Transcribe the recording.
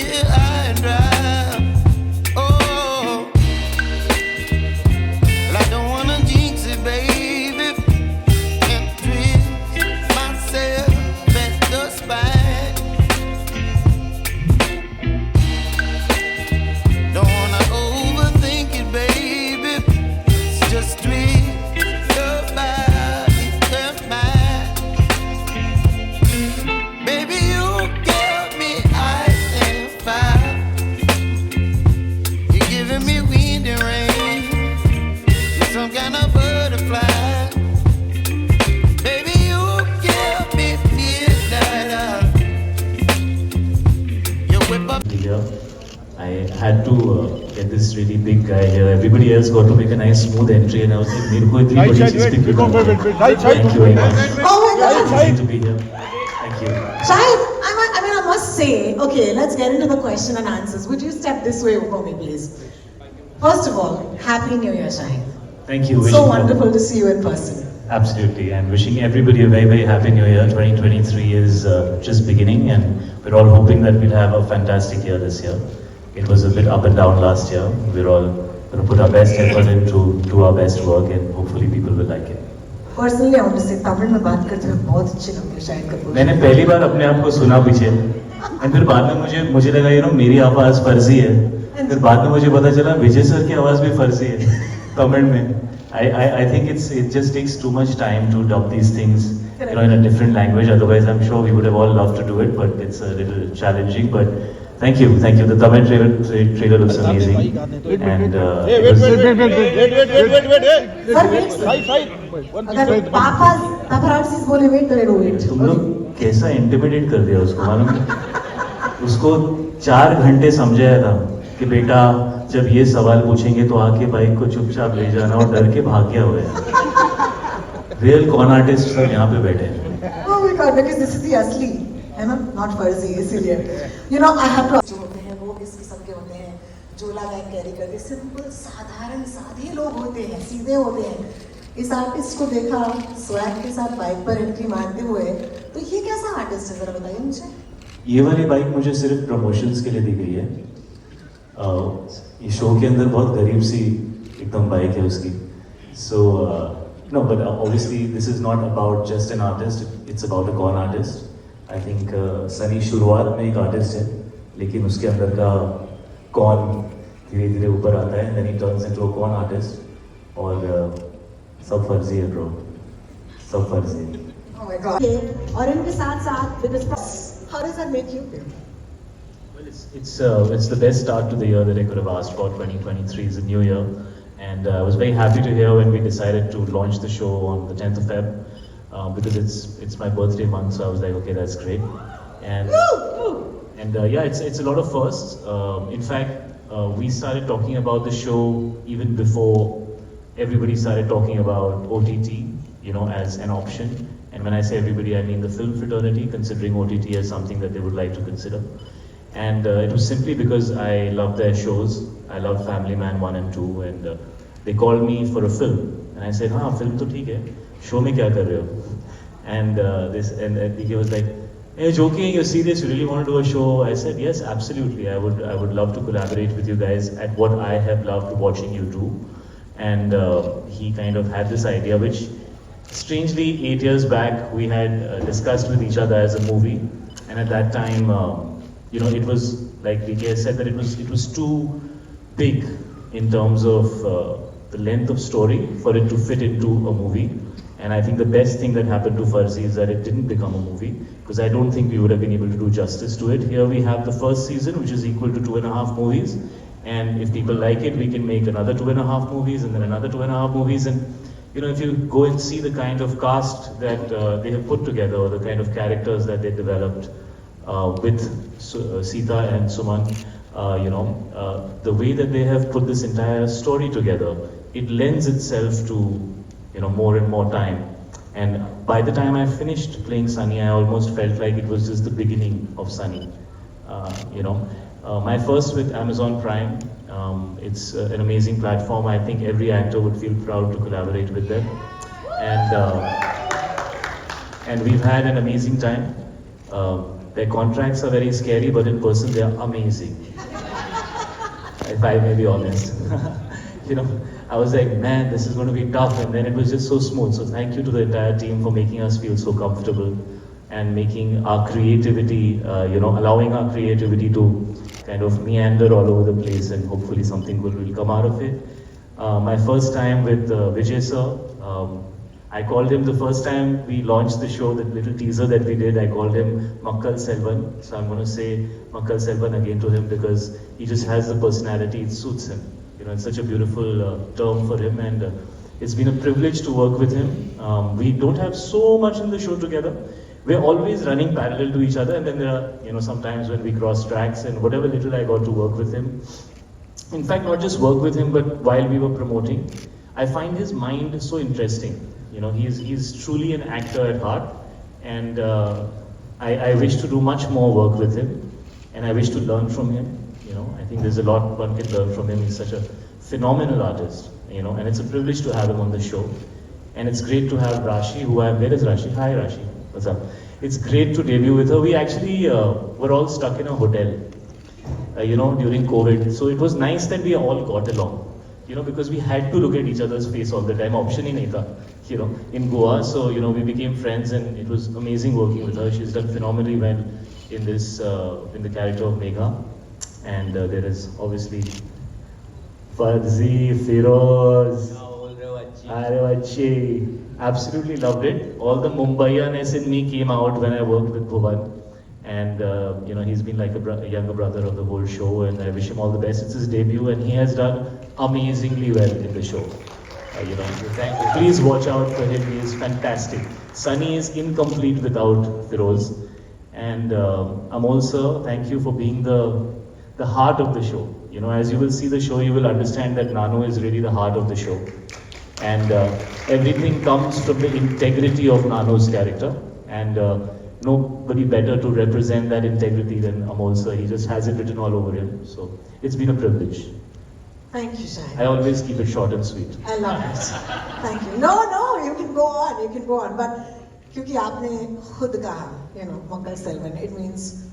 get high and dry. Oh, well, I don't wanna jinx it, baby, and twist myself at the spine. Don't wanna overthink it, baby. It's just twist your body and mine. Baby, you give me ice and fire. You're giving me wind and rain. You're some kind of butterfly. Baby, you give me midnight. You whip up. Here, I had to get this really big guy here. Everybody else got to make a nice smooth entry, and I was like, "मेरे को इतनी बड़ी चीज़ pick करना है." Thank you very much. Oh my God. Amazing to be here. Thank you. Shahid, I must say, okay, let's get into the question and answers. Would you step this way for me, please? First of all, Happy New Year, Shahid. Thank you. So Wishing you- wonderful to see you in person. Absolutely, and wishing everybody a very, very happy new year. 2023 is just beginning, and we're all hoping that we'll have a fantastic year this year. It was a bit up and down last year. We're all going to put our best effort in to do our best work, and hopefully people will like it. Personally, I want to say, Tamil में बात करते हुए बहुत अच्छे लगते हैं शाहिद कपूर। मैंने पहली बार अपने आप को सुना पीछे, और फिर बाद में मुझे लगा मेरी आवाज़ फर्जी है, फिर बाद में मुझे पता चला विजय सर की आवाज़ भी फर्जी है तमिल में। I think it just takes too much time to dub these things, in a different language. Otherwise, I'm sure we would have all loved to do it, but it's a little challenging. But thank you. The Tamil trailer looks amazing, and अगर paparazzi बोले wait करे do it. तुम लोग कैसा intimidate कर दिया उसको, मालूम है? उसको 4 घंटे समझाया था कि बेटा जब ये सवाल पूछेंगे तो आके बाइक को चुपचाप ले जाना, और डर के भाग गया हुआ है। रियल कॉन आर्टिस्ट सब यहाँ पे बैठे हैं। Oh my God, because this is the असली, है ना? Not फर्जी, इसीलिए। You know, I have to. जो होते हैं वो इस किस्म के होते हैं, झोला बैग कैरी करते, सिंपल साधारण सादे लोग होते हैं, सीधे होते हैं। इस आर्टिस्ट को देखा स्वैग के साथ बाइक पर एंट्री मारते हुए, तो ये कैसा आर्टिस्ट है जरा बताइए मुझे। ये वाली बाइक मुझे सिर्फ प्रमोशंस के लिए दी गई है। ये शो के अंदर बहुत गरीब सी एकदम बाइक है उसकी। So no, but obviously this is not about just an artist. It's about a con artist. I think Sunny शुरुआत में एक आर्टिस्ट है, लेकिन उसके अंदर का कॉन धीरे धीरे ऊपर आता है, then he turns into a con artist. और सब फर्जी है ब्रो, सब फर्जी है। Oh my God. और इनके साथ साथ with this, how does that make you feel? Well, it's the best start to the year that I could have asked for. 2023 is a new year, and I was very happy to hear when we decided to launch the show on the 10th of Feb, because it's my birthday month, so I was like, okay, that's great, and yeah, it's a lot of firsts. In fact, we started talking about the show even before everybody started talking about OTT, as an option. And when I say everybody, I mean the film fraternity, considering OTT as something that they would like to consider. And it was simply because I loved their shows. I loved Family Man 1 and 2, and they called me for a film. And I said, हाँ film तो ठीक है, show में क्या कर रहे हो? And he was like, hey, joking, you're serious, you really want to do a show? I said, yes, absolutely. I would love to collaborate with you guys at what I have loved watching you do. And he kind of had this idea, which strangely 8 years back we had discussed with each other as a movie. And at that time, it was like DK said, that it was too big in terms of the length of story for it to fit into a movie. And I think the best thing that happened to Farzi is that it didn't become a movie, because I don't think we would have been able to do justice to it. Here we have the first season, which is equal to 2.5 movies. And if people like it, we can make another 2.5 movies, and then another 2.5 movies. And if you go and see the kind of cast that they have put together, or the kind of characters that they developed with Sita and Suman, the way that they have put this entire story together, it lends itself to more and more time. And by the time I finished playing Sunny, I almost felt like it was just the beginning of Sunny. My first with Amazon Prime, it's an amazing platform. I think every actor would feel proud to collaborate with them. And we've had an amazing time. their contracts are very scary, but in person they are amazing. If I may be honest. You know, I was like, man, this is going to be tough, and then it was just so smooth. So thank you to the entire team for making us feel so comfortable and making our creativity, allowing our creativity to kind of meander all over the place, and hopefully something good will come out of it. My first time with Vijay sir, I called him the first time we launched the show, the little teaser that we did, I called him Makkal Selvan. So I'm going to say Makkal Selvan again to him because he just has the personality, it suits him. You know, it's such a beautiful term for him, and it's been a privilege to work with him. We don't have so much in the show together. We're always running parallel to each other, and then there are, sometimes when we cross tracks, and whatever little I got to work with him. In fact, not just work with him, but while we were promoting, I find his mind so interesting. He's truly an actor at heart, and I wish to do much more work with him, and I wish to learn from him. I think there's a lot one can learn from him. He's such a phenomenal artist, and it's a privilege to have him on the show. And it's great to have Rashi, where is Rashi? Hi Rashi, what's up? It's great to debut with her. We actually were all stuck in a hotel, during COVID. So it was nice that we all got along, because we had to look at each other's face all the time. Option in Eta, in Goa. So, we became friends, and it was amazing working with her. She's done phenomenally well in this, in the character of Megha. And there is obviously Farzi, Firoz, Arevachi. Absolutely loved it. All the Mumbaianess in me came out when I worked with Bhuvan. And he's been like a younger brother of the whole show, and I wish him all the best. It's his debut, and he has done amazingly well in the show. Please watch out for him. He is fantastic. Sunny is incomplete without Firoz. And I'm also, thank you for being the heart of the show. As you will see the show, you will understand that Nano is really the heart of the show. And everything comes from the integrity of Nano's character. And nobody better to represent that integrity than Amol sir. He just has it written all over him. So it's been a privilege. Thank you, Shahid. I always keep it short and sweet. I love it. Thank you. No, you can go on. But क्योंकि आपने खुद कहा, Makkal Selvan, it means